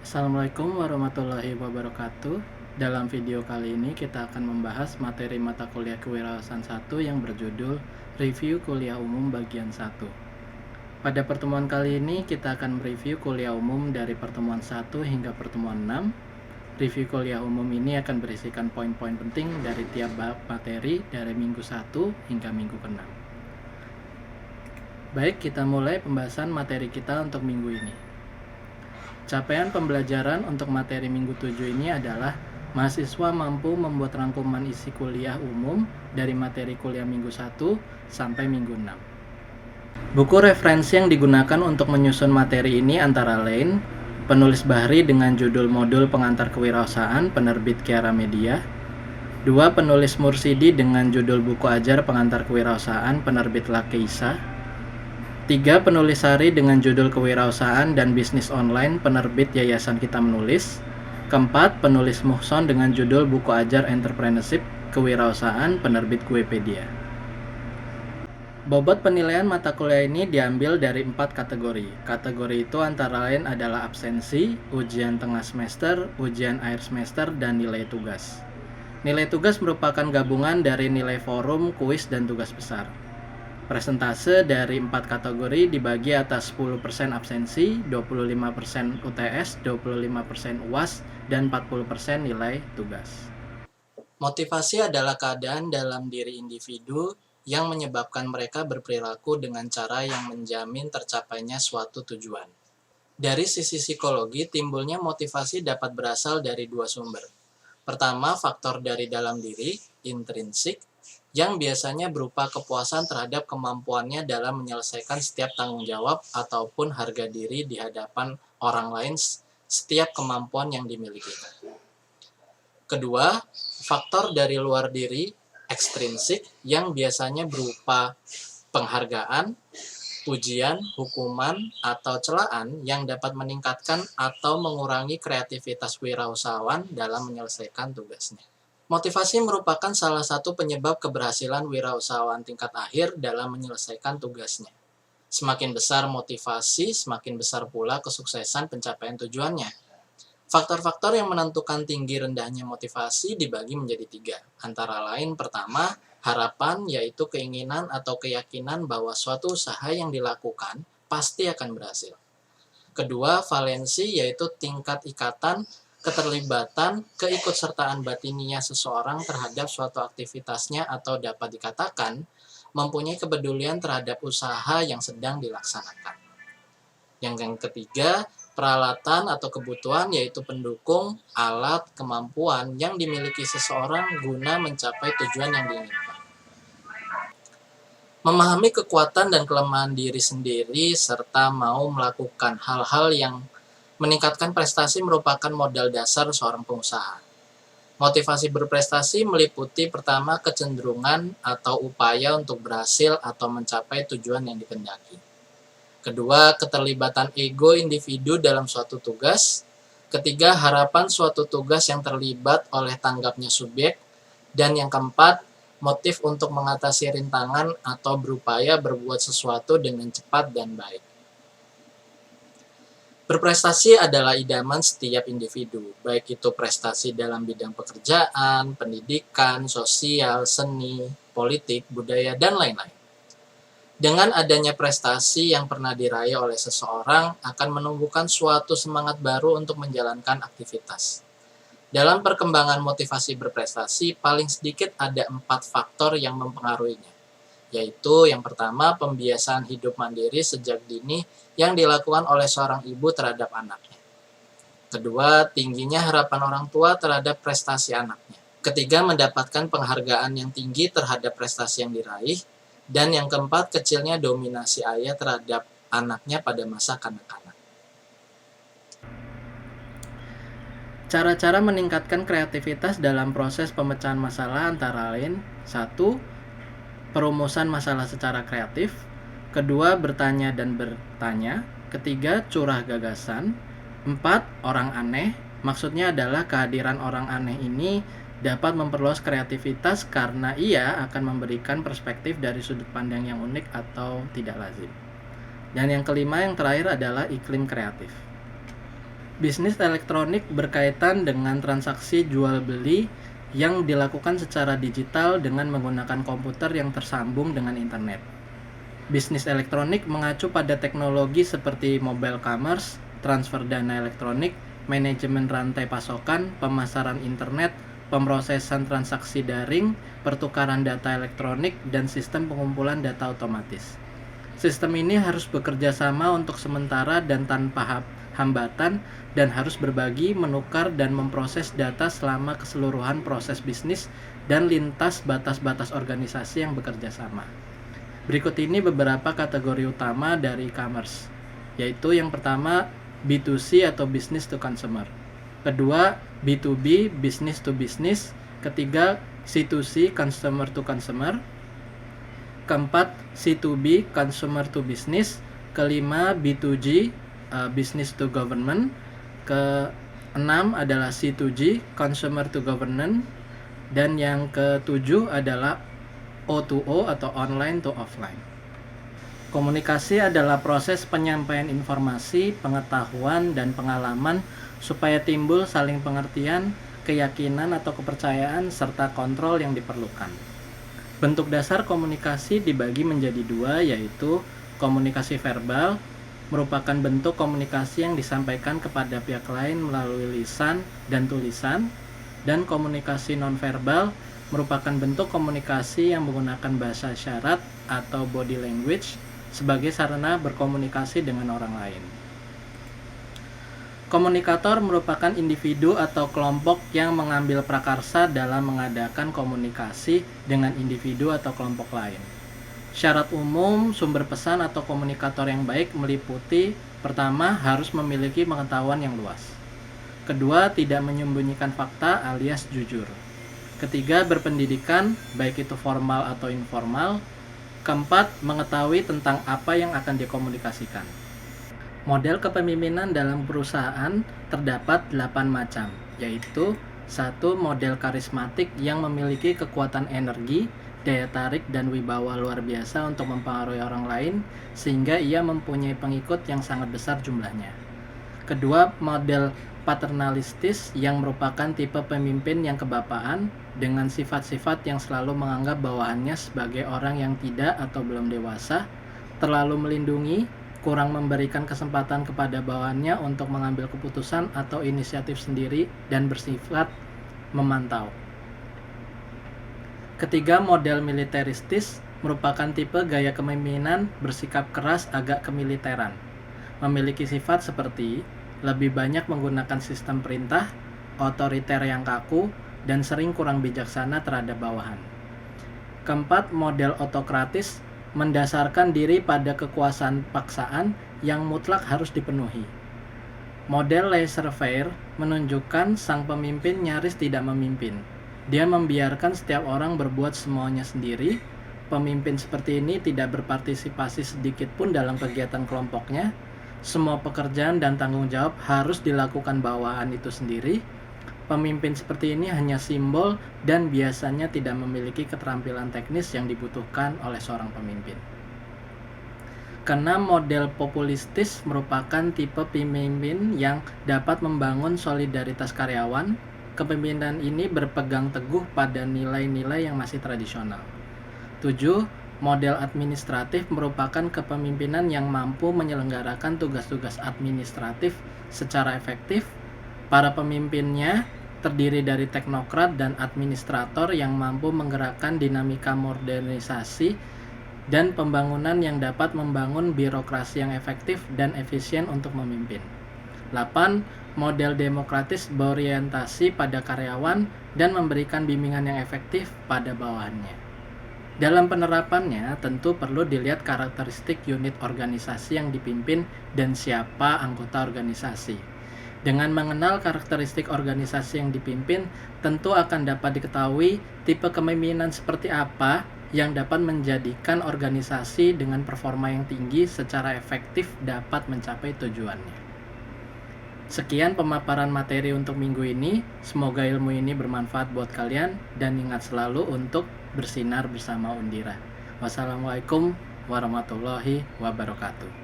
Assalamualaikum warahmatullahi wabarakatuh. Dalam video kali ini kita akan membahas materi mata kuliah kewirausahaan 1 yang berjudul Review Kuliah Umum Bagian 1. Pada pertemuan kali ini kita akan mereview kuliah umum dari pertemuan 1 hingga pertemuan 6. Review kuliah umum ini akan berisikan poin-poin penting dari tiap bab materi dari minggu 1 hingga minggu ke-6. Baik, kita mulai pembahasan materi kita untuk minggu ini. Capaian pembelajaran untuk materi minggu 7 ini adalah mahasiswa mampu membuat rangkuman isi kuliah umum dari materi kuliah minggu 1 sampai minggu 6. Buku referensi yang digunakan untuk menyusun materi ini antara lain penulis Bahri dengan judul Modul Pengantar Kewirausahaan penerbit Kiara Media, 2 penulis Mursidi dengan judul Buku Ajar Pengantar Kewirausahaan penerbit Lakeisa, 3 penulis Sari dengan judul Kewirausahaan dan Bisnis Online penerbit Yayasan Kita Menulis, 4 penulis Muhson dengan judul Buku Ajar Entrepreneurship Kewirausahaan penerbit Kuepedia. Bobot penilaian mata kuliah ini diambil dari 4 kategori. Kategori itu antara lain adalah absensi, ujian tengah semester, ujian akhir semester, dan nilai tugas. Nilai tugas merupakan gabungan dari nilai forum, kuis, dan tugas besar. Presentase dari 4 kategori dibagi atas 10% absensi, 25% UTS, 25% UAS, dan 40% nilai tugas. Motivasi adalah keadaan dalam diri individu yang menyebabkan mereka berperilaku dengan cara yang menjamin tercapainya suatu tujuan. Dari sisi psikologi, timbulnya motivasi dapat berasal dari 2 sumber. Pertama, faktor dari dalam diri, intrinsik, yang biasanya berupa kepuasan terhadap kemampuannya dalam menyelesaikan setiap tanggung jawab ataupun harga diri di hadapan orang lain setiap kemampuan yang dimiliki. Kedua, faktor dari luar diri, ekstrinsik, yang biasanya berupa penghargaan, pujian, hukuman, atau celaan yang dapat meningkatkan atau mengurangi kreativitas wirausahawan dalam menyelesaikan tugasnya. Motivasi merupakan salah satu penyebab keberhasilan wirausahawan tingkat akhir dalam menyelesaikan tugasnya. Semakin besar motivasi, semakin besar pula kesuksesan pencapaian tujuannya. Faktor-faktor yang menentukan tinggi rendahnya motivasi dibagi menjadi 3. Antara lain, pertama, harapan, yaitu keinginan atau keyakinan bahwa suatu usaha yang dilakukan pasti akan berhasil. Kedua, valensi, yaitu tingkat ikatan, keterlibatan, keikutsertaan batiniah seseorang terhadap suatu aktivitasnya atau dapat dikatakan mempunyai kepedulian terhadap usaha yang sedang dilaksanakan. Yang ketiga, peralatan atau kebutuhan, yaitu pendukung, alat, kemampuan yang dimiliki seseorang guna mencapai tujuan yang diinginkan. Memahami kekuatan dan kelemahan diri sendiri serta mau melakukan hal-hal yang meningkatkan prestasi merupakan modal dasar seorang pengusaha. Motivasi berprestasi meliputi pertama kecenderungan atau upaya untuk berhasil atau mencapai tujuan yang dikehendaki. Kedua, keterlibatan ego individu dalam suatu tugas. Ketiga, harapan suatu tugas yang terlibat oleh tanggapnya subjek. Dan yang keempat, motif untuk mengatasi rintangan atau berupaya berbuat sesuatu dengan cepat dan baik. Berprestasi adalah idaman setiap individu, baik itu prestasi dalam bidang pekerjaan, pendidikan, sosial, seni, politik, budaya, dan lain-lain. Dengan adanya prestasi yang pernah diraih oleh seseorang akan menumbuhkan suatu semangat baru untuk menjalankan aktivitas. Dalam perkembangan motivasi berprestasi, paling sedikit ada 4 faktor yang mempengaruhinya, yaitu yang pertama, pembiasaan hidup mandiri sejak dini yang dilakukan oleh seorang ibu terhadap anaknya. Kedua, tingginya harapan orang tua terhadap prestasi anaknya. Ketiga, mendapatkan penghargaan yang tinggi terhadap prestasi yang diraih. Dan yang keempat, kecilnya dominasi ayah terhadap anaknya pada masa kanak-kanak. Cara-cara meningkatkan kreativitas dalam proses pemecahan masalah antara lain 1. Perumusan masalah secara kreatif. Kedua, bertanya dan bertanya. Ketiga, curah gagasan. 4. Orang aneh. Maksudnya adalah kehadiran orang aneh ini dapat memperluas kreativitas karena ia akan memberikan perspektif dari sudut pandang yang unik atau tidak lazim. Dan yang kelima, yang terakhir adalah iklim kreatif. Bisnis elektronik berkaitan dengan transaksi jual beli yang dilakukan secara digital dengan menggunakan komputer yang tersambung dengan internet. Bisnis elektronik mengacu pada teknologi seperti mobile commerce, transfer dana elektronik, manajemen rantai pasokan, pemasaran internet, pemrosesan transaksi daring, pertukaran data elektronik, dan sistem pengumpulan data otomatis. Sistem ini harus bekerja sama untuk sementara dan tanpa hambatan, dan harus berbagi, menukar, dan memproses data selama keseluruhan proses bisnis dan lintas batas-batas organisasi yang bekerja sama. Berikut ini beberapa kategori utama dari e-commerce, yaitu yang pertama B2C atau business to consumer, kedua B2B, business to business, ketiga C2C, consumer to consumer, keempat C2B, consumer to business, kelima B2G, business to government, keenam adalah C2G, consumer to government, dan yang ketujuh adalah O2O atau online to offline. Komunikasi adalah proses penyampaian informasi, pengetahuan, dan pengalaman supaya timbul saling pengertian, keyakinan atau kepercayaan, serta kontrol yang diperlukan. Bentuk dasar komunikasi dibagi menjadi dua, yaitu komunikasi verbal, merupakan bentuk komunikasi yang disampaikan kepada pihak lain melalui lisan dan tulisan, dan komunikasi nonverbal merupakan bentuk komunikasi yang menggunakan bahasa isyarat atau body language sebagai sarana berkomunikasi dengan orang lain. Komunikator merupakan individu atau kelompok yang mengambil prakarsa dalam mengadakan komunikasi dengan individu atau kelompok lain. Syarat umum sumber pesan atau komunikator yang baik meliputi: pertama, harus memiliki pengetahuan yang luas. Kedua, tidak menyembunyikan fakta alias jujur. Ketiga, berpendidikan, baik itu formal atau informal. Keempat, mengetahui tentang apa yang akan dikomunikasikan. Model kepemimpinan dalam perusahaan terdapat 8 macam, yaitu 1. Model karismatik yang memiliki kekuatan energi, daya tarik, dan wibawa luar biasa untuk mempengaruhi orang lain, sehingga ia mempunyai pengikut yang sangat besar jumlahnya. Kedua, model paternalistis yang merupakan tipe pemimpin yang kebapaan dengan sifat-sifat yang selalu menganggap bawahannya sebagai orang yang tidak atau belum dewasa, terlalu melindungi, kurang memberikan kesempatan kepada bawahannya untuk mengambil keputusan atau inisiatif sendiri, dan bersifat memantau. Ketiga, model militeristis merupakan tipe gaya kepemimpinan bersikap keras agak kemiliteran, memiliki sifat seperti lebih banyak menggunakan sistem perintah, otoriter yang kaku, dan sering kurang bijaksana terhadap bawahan. Keempat, model autokratis mendasarkan diri pada kekuasaan paksaan yang mutlak harus dipenuhi. Model laissez-faire menunjukkan sang pemimpin nyaris tidak memimpin. Dia membiarkan setiap orang berbuat semuanya sendiri. Pemimpin seperti ini tidak berpartisipasi sedikit pun dalam kegiatan kelompoknya. Semua pekerjaan dan tanggung jawab harus dilakukan bawahan itu sendiri. Pemimpin seperti ini hanya simbol dan biasanya tidak memiliki keterampilan teknis yang dibutuhkan oleh seorang pemimpin. Keenam, model populistis merupakan tipe pemimpin yang dapat membangun solidaritas karyawan. Kepemimpinan ini berpegang teguh pada nilai-nilai yang masih tradisional. 7. Model administratif merupakan kepemimpinan yang mampu menyelenggarakan tugas-tugas administratif secara efektif. Para pemimpinnya terdiri dari teknokrat dan administrator yang mampu menggerakkan dinamika modernisasi dan pembangunan yang dapat membangun birokrasi yang efektif dan efisien untuk memimpin. 8. Model demokratis berorientasi pada karyawan dan memberikan bimbingan yang efektif pada bawahannya. Dalam penerapannya, tentu perlu dilihat karakteristik unit organisasi yang dipimpin dan siapa anggota organisasi. Dengan mengenal karakteristik organisasi yang dipimpin, tentu akan dapat diketahui tipe kepemimpinan seperti apa yang dapat menjadikan organisasi dengan performa yang tinggi secara efektif dapat mencapai tujuannya. Sekian pemaparan materi untuk minggu ini. Semoga ilmu ini bermanfaat buat kalian, dan ingat selalu untuk bersinar bersama Undira. Wassalamualaikum warahmatullahi wabarakatuh.